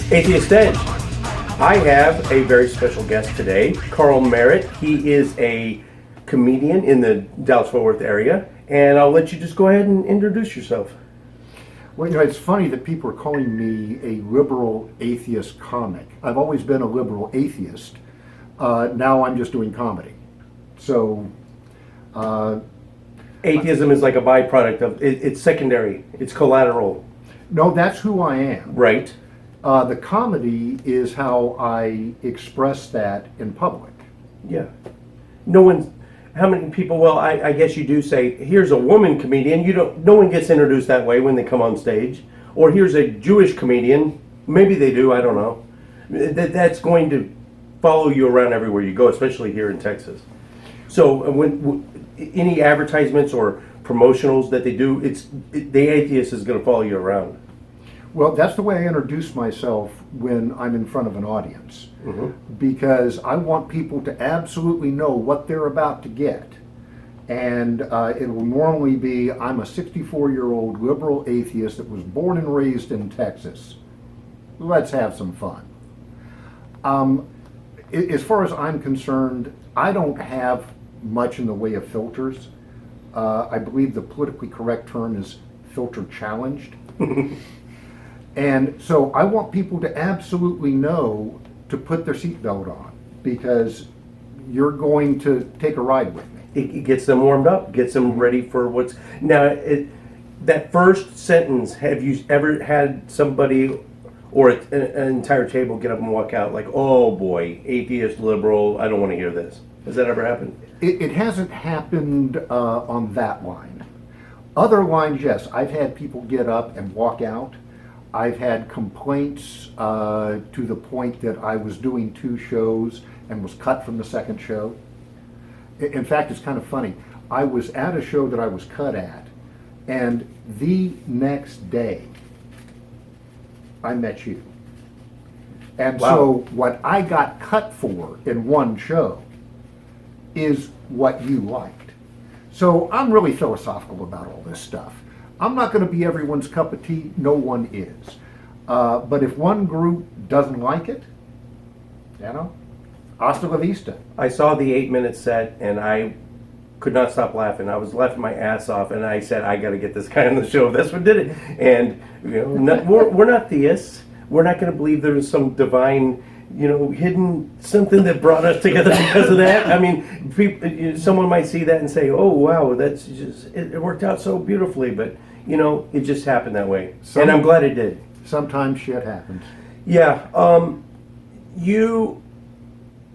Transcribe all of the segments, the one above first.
Atheist Edge. I have a very special guest today, Carl Merritt. He is a comedian in the Dallas-Fort Worth area, and I'll let you just go ahead and introduce yourself. Well, it's funny that people are calling me a liberal atheist comic. I've always been a liberal atheist. Now I'm just doing comedy. So, Atheism is like a byproduct of it's secondary. It's collateral. no, that's who I am. Right. The comedy is how I express that in public. Yeah. No one. How many people? Well, I guess you do say, here's a woman comedian. You don't. No one gets introduced that way when they come on stage. Or here's a Jewish comedian. Maybe they do. I don't know. That's going to follow you around everywhere you go, especially here in Texas. So when any advertisements or promotionals that they do, the atheist is going to follow you around. Well, that's the way I introduce myself when I'm in front of an audience. Mm-hmm. Because I want people to absolutely know what they're about to get. And it will normally be, I'm a 64-year-old liberal atheist that was born and raised in Texas. Let's have some fun. As far as I'm concerned, I don't have much in the way of filters. I believe the politically correct term is filter challenged. And so I want people to absolutely know to put their seatbelt on, because you're going to take a ride with me. It gets them warmed up, gets them ready for what's now. That first sentence, have you ever had somebody or an entire table get up and walk out like, oh boy, atheist, liberal, I don't want to hear this? Has that ever happened? It hasn't happened on that line. Other lines, yes. I've had people get up and walk out. I've had complaints to the point that I was doing 2 shows and was cut from the second show. In fact, it's kind of funny. I was at a show that I was cut at, and the next day, I met you. And Wow. so what I got cut for in one show is what you liked. So I'm really philosophical about all this stuff. I'm not going to be everyone's cup of tea. No one is. But if one group doesn't like it, hasta la vista. I saw the 8-minute set and I could not stop laughing. I was laughing my ass off, and I said, I got to get this guy on the show. That's what did it. And we're not theists. We're not going to believe there was some divine, hidden something that brought us together because of that. I mean, someone might see that and say, "Oh, wow, that's just it worked out so beautifully." But it just happened that way, and I'm glad it did. Sometimes shit happens. Yeah. You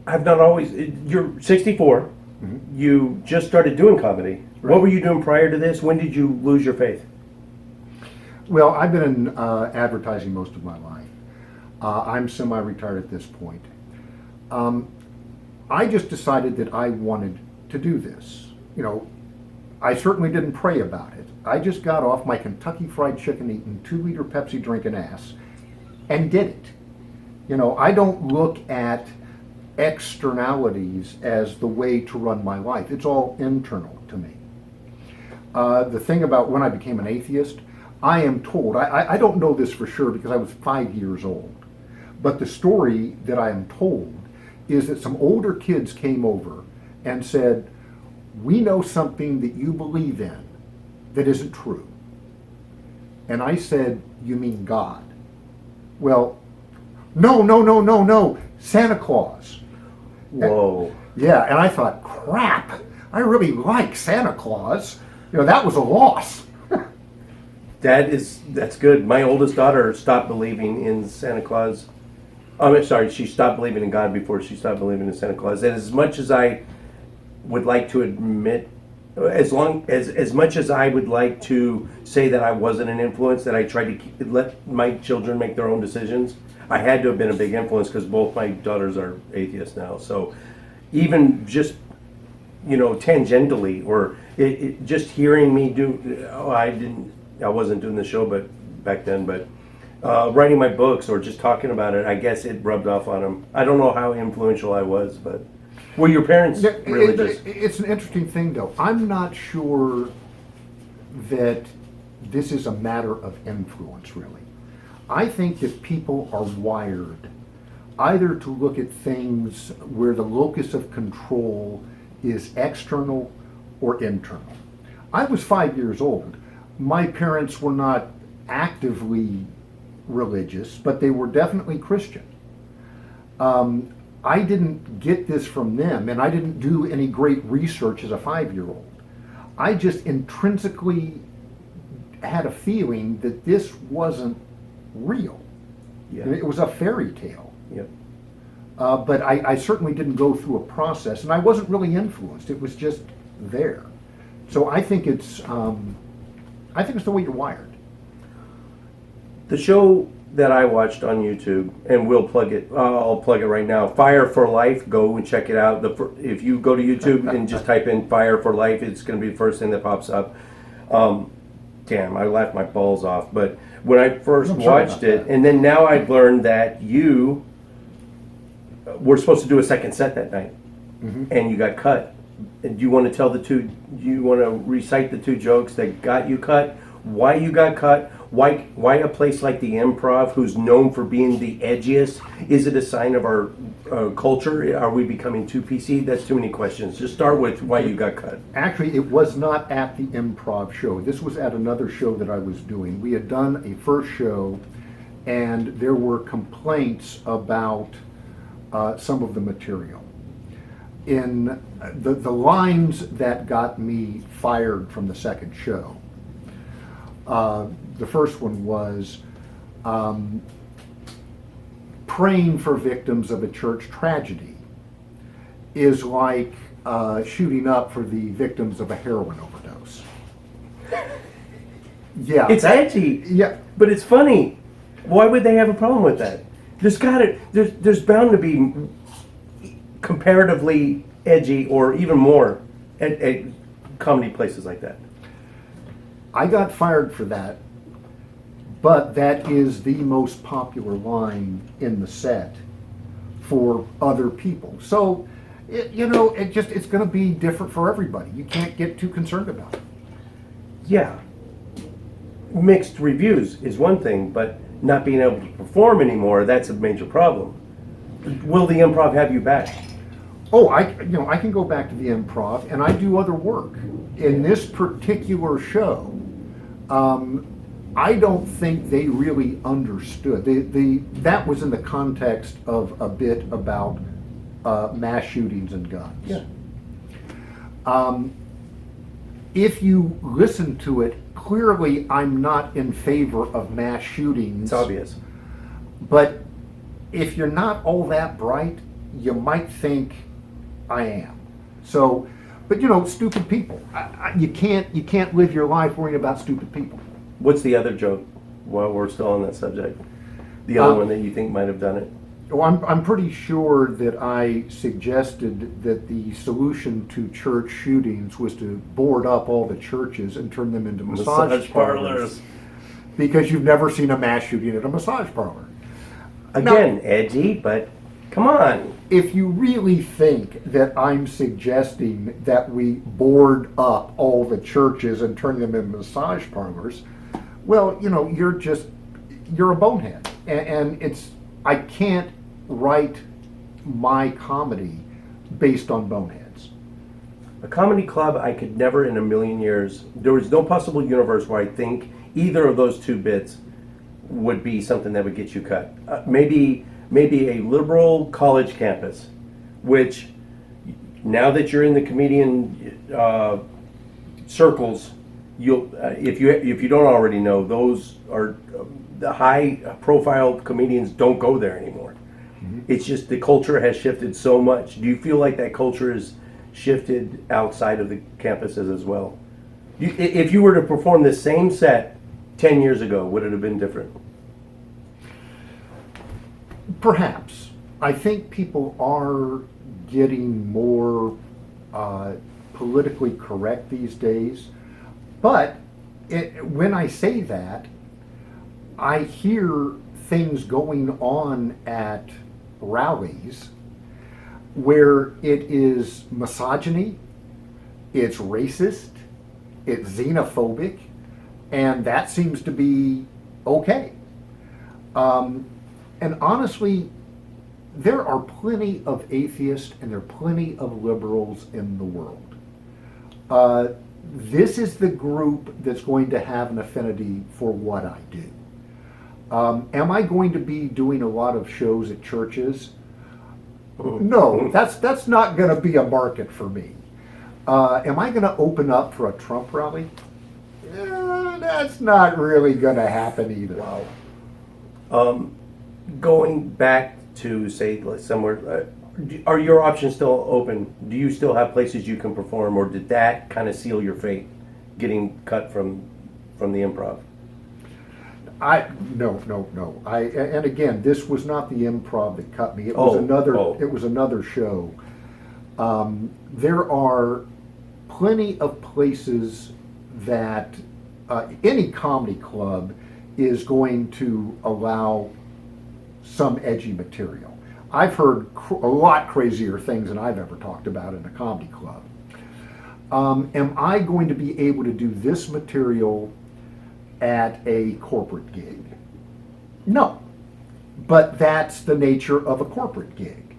have not always. You're 64. Mm-hmm. You just started doing comedy. Right. What were you doing prior to this? When did you lose your faith? Well, I've been in advertising most of my life. I'm semi-retired at this point. I just decided that I wanted to do this. I certainly didn't pray about it. I just got off my Kentucky Fried Chicken eating 2-liter Pepsi drinking ass and did it. I don't look at externalities as the way to run my life. It's all internal to me. The thing about when I became an atheist, I am told, I don't know this for sure because I was 5 years old, but the story that I am told is that some older kids came over and said, we know something that you believe in that isn't true. And I said, you mean God? Well, no, Santa Claus. Whoa. Yeah, and I thought, crap, I really like Santa Claus. That was a loss. That's good. My oldest daughter stopped believing in Santa Claus. I'm sorry, she stopped believing in God before she stopped believing in Santa Claus. And as much as I would like to admit, as much as I would like to say that I wasn't an influence, that I tried to let my children make their own decisions, I had to have been a big influence because both my daughters are atheists now. So even just tangentially, or just hearing me do, I wasn't doing the show, but back then, but writing my books or just talking about it, I guess it rubbed off on them. I don't know how influential I was, but were your parents religious? It's an interesting thing, though. I'm not sure that this is a matter of influence, really. I think that people are wired either to look at things where the locus of control is external or internal. I was 5 years old. My parents were not actively religious, but they were definitely Christian. I didn't get this from them, and I didn't do any great research as a 5-year-old. I just intrinsically had a feeling that this wasn't real. Yeah. It was a fairy tale. Yep. But I certainly didn't go through a process, and I wasn't really influenced. It was just there. So I think it's the way you're wired. The show that I watched on YouTube, and we'll plug it. I'll plug it right now. Fire for Life. Go and check it out. If you go to YouTube and just type in "Fire for Life," it's going to be the first thing that pops up. Damn, I laughed my balls off. But when I first watched it, and then now I've learned that you were supposed to do a second set that night, and you got cut. And do you want to tell the two? Do you want to recite the two jokes that got you cut? Why you got cut? Why a place like the Improv, who's known for being the edgiest, is it a sign of our culture? Are we becoming too PC? That's too many questions. Just start with why you got cut. Actually, it was not at the Improv show. This was at another show that I was doing. We had done a first show, and there were complaints about some of the material. In the lines that got me fired from the second show, the first one was praying for victims of a church tragedy is like shooting up for the victims of a heroin overdose. Yeah, It's edgy. Yeah, But it's funny. Why would they have a problem with that? There's bound to be comparatively edgy or even more at comedy places like that. I got fired for that, but that is the most popular line in the set for other people. So, it's going to be different for everybody. You can't get too concerned about it. Yeah. Mixed reviews is one thing, but not being able to perform anymore, that's a major problem. Will the Improv have you back? Oh, I can go back to the Improv, and I do other work. In this particular show, I don't think they really understood. That was in the context of a bit about mass shootings and guns. Yeah. If you listen to it, clearly I'm not in favor of mass shootings. It's obvious. But if you're not all that bright, you might think I am. So, but stupid people. You can't live your life worrying about stupid people. What's the other joke while we're still on that subject? The other one that you think might have done it? Well, I'm pretty sure that I suggested that the solution to church shootings was to board up all the churches and turn them into massage parlors. Because you've never seen a mass shooting at a massage parlor. Again, edgy, but come on. If you really think that I'm suggesting that we board up all the churches and turn them into massage parlors, well, you're a bonehead. And I can't write my comedy based on boneheads. A comedy club, I could never in a million years, there was no possible universe where I think either of those two bits would be something that would get you cut. Maybe a liberal college campus, which now that you're in the comedian circles, if you don't already know, those are the high-profile comedians don't go there anymore. Mm-hmm. It's just the culture has shifted so much. Do you feel like that culture has shifted outside of the campuses as well? If you were to perform the same set 10 years ago, would it have been different? Perhaps. I think people are getting more politically correct these days. But when I say that, I hear things going on at rallies where it is misogyny, it's racist, it's xenophobic, and that seems to be okay. And honestly, there are plenty of atheists and there are plenty of liberals in the world. This is the group that's going to have an affinity for what I do. Am I going to be doing a lot of shows at churches? No, that's not going to be a market for me. Am I going to open up for a Trump rally? That's not really going to happen either. Wow. Going back to, say, like somewhere, are your options still open? Do you still have places you can perform, or did that kind of seal your fate, getting cut from the improv? No. And again, this was not the improv that cut me. It was another show. There are plenty of places that any comedy club is going to allow some edgy material. I've heard a lot crazier things than I've ever talked about in a comedy club. Am I going to be able to do this material at a corporate gig? No, but that's the nature of a corporate gig.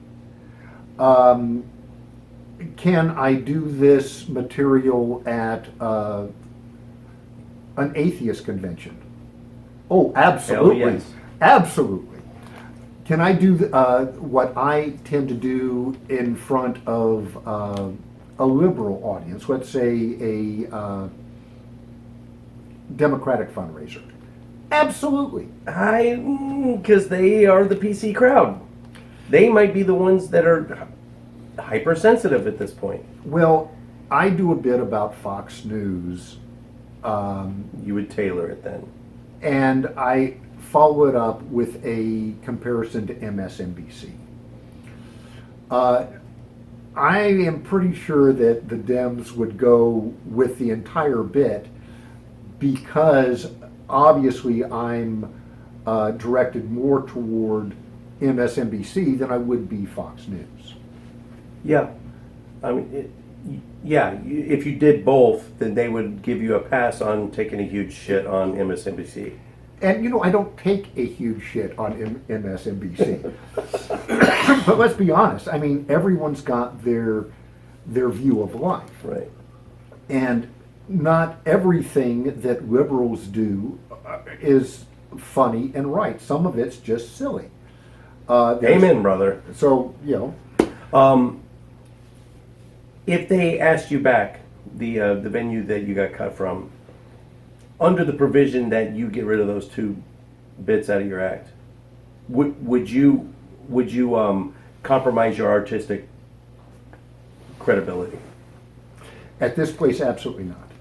Can I do this material at an atheist convention? Oh, absolutely. Hell yes. Absolutely. Can I do what I tend to do in front of a liberal audience, let's say a Democratic fundraiser? Absolutely. Because they are the PC crowd. They might be the ones that are hypersensitive at this point. Well, I do a bit about Fox News. You would tailor it then. And I follow it up with a comparison to MSNBC. I am pretty sure that the Dems would go with the entire bit because obviously I'm directed more toward MSNBC than I would be Fox News. Yeah. I mean, if you did both, then they would give you a pass on taking a huge shit on MSNBC. And I don't take a huge shit on MSNBC. But let's be honest. I mean, everyone's got their view of life. Right. And not everything that liberals do is funny and right. Some of it's just silly. Amen, brother. So, if they asked you back, the venue that you got cut from, under the provision that you get rid of those two bits out of your act, would you compromise your artistic credibility? At this place, absolutely not.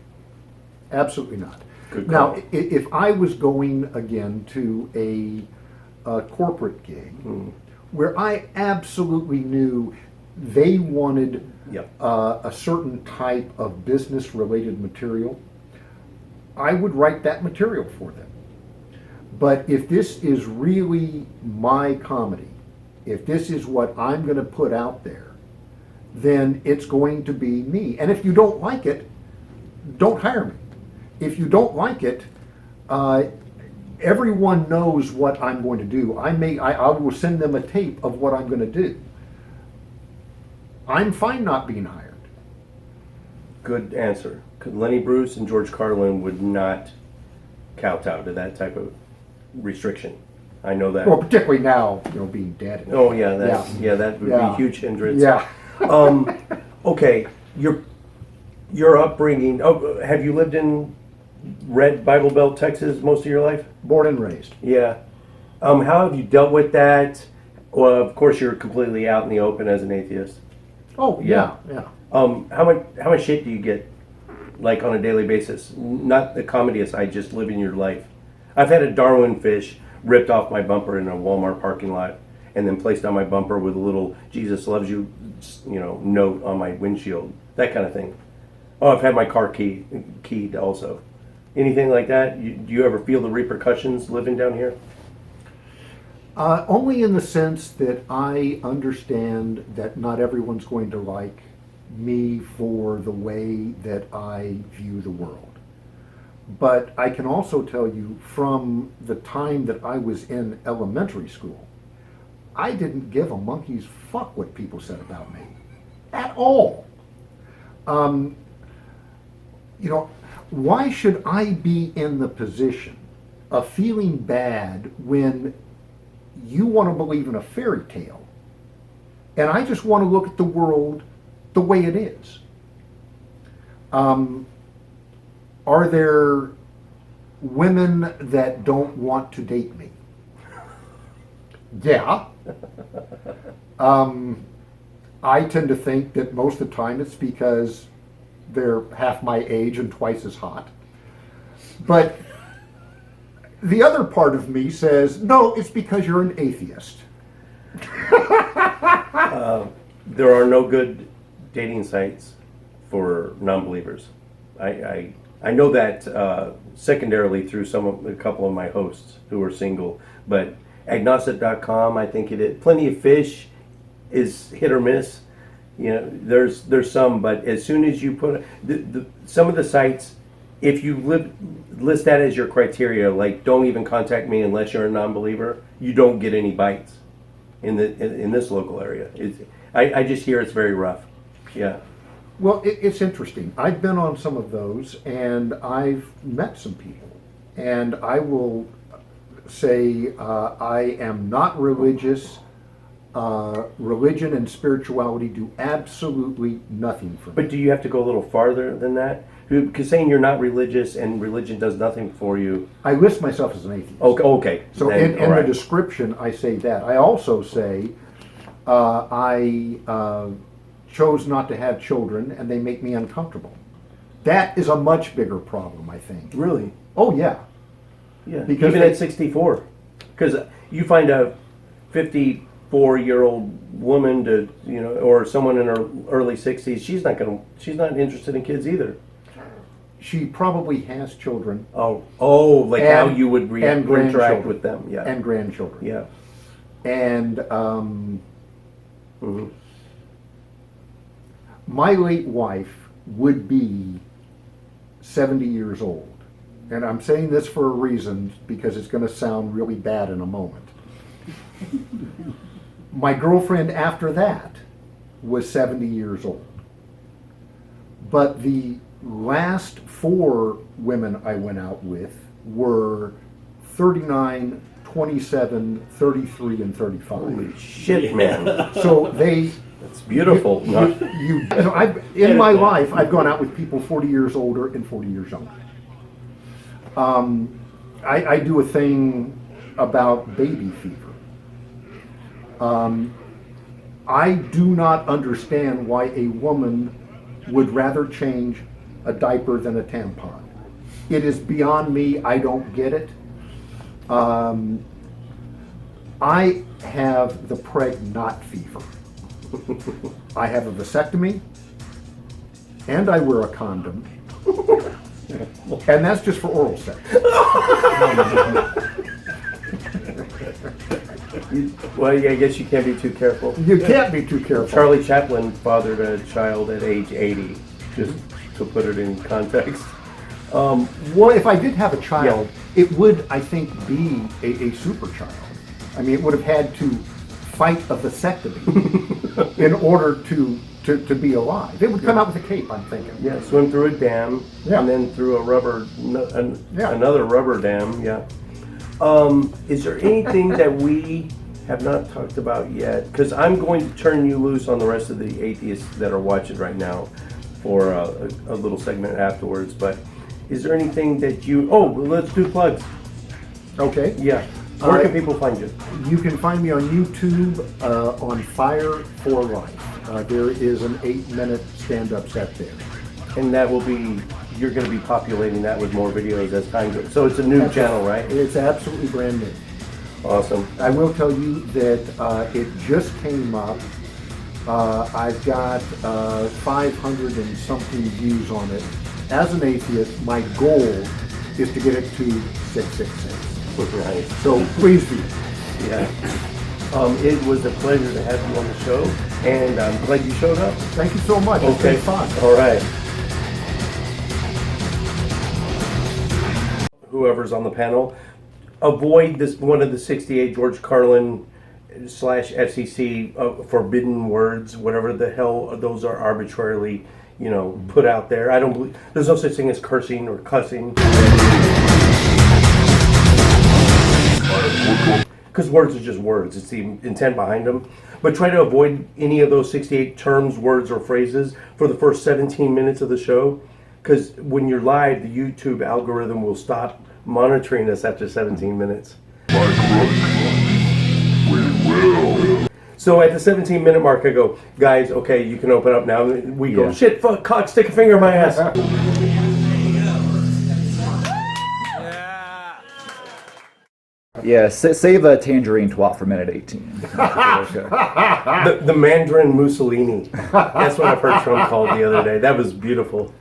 Absolutely not. Good Now, call. if I was going again to a corporate gig where I absolutely knew they wanted Yep. a certain type of business-related material, I would write that material for them. But if this is really my comedy, if this is what I'm going to put out there, then it's going to be me. And if you don't like it, don't hire me. If you don't like it, everyone knows what I'm going to do. I will send them a tape of what I'm going to do. I'm fine not being hired. Good answer. Lenny Bruce and George Carlin would not kowtow to that type of restriction. I know that. Well, particularly now, being dead. Oh yeah, that would be a huge hindrance. Yeah. Okay, your upbringing. Oh, have you lived in Red Bible Belt, Texas, most of your life? Born and raised. Yeah. How have you dealt with that? Well, of course, you're completely out in the open as an atheist. Oh yeah. How much shit do you get, like, on a daily basis? Not the comedy aside, just living your life. I've had a Darwin fish ripped off my bumper in a Walmart parking lot, and then placed on my bumper with a little "Jesus loves you," note on my windshield. That kind of thing. Oh, I've had my car keyed also. Anything like that? Do you ever feel the repercussions living down here? Only in the sense that I understand that not everyone's going to like me for the way that I view the world. But I can also tell you from the time that I was in elementary school, I didn't give a monkey's fuck what people said about me. At all. Why should I be in the position of feeling bad when you want to believe in a fairy tale and I just want to look at the world the way it is? Are there women that don't want to date me? Yeah. I tend to think that most of the time it's because they're half my age and twice as hot. But the other part of me says, no, it's because you're an atheist. There are no good dating sites for non-believers. I know that secondarily through a couple of my hosts who are single, but agnostic.com, I think it is. Plenty of Fish is hit or miss. There's some, but as soon as you put some of the sites, if you list that as your criteria, like don't even contact me unless you're a non-believer, you don't get any bites in this local area. I just hear it's very rough. Yeah. Well, it's interesting. I've been on some of those, and I've met some people, and I will say I am not religious. Religion and spirituality do absolutely nothing for me. But do you have to go a little farther than that? Because saying you're not religious and religion does nothing for you. I list myself as an atheist. Okay. So then, in the description, I say that. I also say I chose not to have children, and they make me uncomfortable. That is a much bigger problem, I think. Really? Oh, yeah. Yeah. Because even at 64. Because you find a 54-year-old woman or someone in her early 60s, she's not interested in kids either. She probably has children. Like how you would interact with them. Yeah. And grandchildren. Yeah. And my late wife would be 70 years old. And I'm saying this for a reason, because it's going to sound really bad in a moment. My girlfriend after that was 70 years old. But the last 4 women I went out with were 39, 27, 33, and 35. Holy shit, man. So That's beautiful. In my life, I've gone out with people 40 years older and 40 years younger. I do a thing about baby fever. I do not understand why a woman would rather change a diaper than a tampon. It is beyond me. I don't get it. I have the preg-not fever. I have a vasectomy, and I wear a condom, and that's just for oral sex. Well, yeah, I guess you can't be too careful. You can't be too careful. Charlie Chaplin fathered a child at age 80, just to put it in context. Well, if I did have a child, it would, I think, be a super child. I mean, it would have had to fight a vasectomy in order to be alive. It would come out with a cape, I'm thinking. Yeah, swim through a dam, and then through another rubber dam, yeah. Is there anything that we have not talked about yet? Because I'm going to turn you loose on the rest of the atheists that are watching right now for a little segment afterwards, but is there anything that let's do plugs. Okay. Yeah. Where can people find you? You can find me on YouTube on Fire for Life. There is an 8-minute stand-up set there. And that will be, you're going to be populating that with more videos as time goes. So it's a new channel, right? It's absolutely brand new. Awesome. I will tell you that it just came up. I've got 500 and something views on it. As an atheist, my goal is to get it to 666. Right. So please do. Yeah. It was a pleasure to have you on the show, and I'm glad you showed up. Thank you so much. It's been fun. All right. whoever's on the panel, avoid this one of the 68 George Carlin / FCC forbidden words, whatever the hell those are arbitrarily, put out there. I don't believe there's no such thing as cursing or cussing. Because words are just words. It's the intent behind them. But try to avoid any of those 68 terms, words, or phrases for the first 17 minutes of the show. Because when you're live, the YouTube algorithm will stop monitoring us after 17 minutes. So at the 17-minute mark, I go, guys, okay, you can open up now. We go, shit, fuck, cock, stick a finger in my ass. Yeah, save a tangerine twat for minute 18. The Mandarin Mussolini. That's what I've heard Trump called the other day. That was beautiful.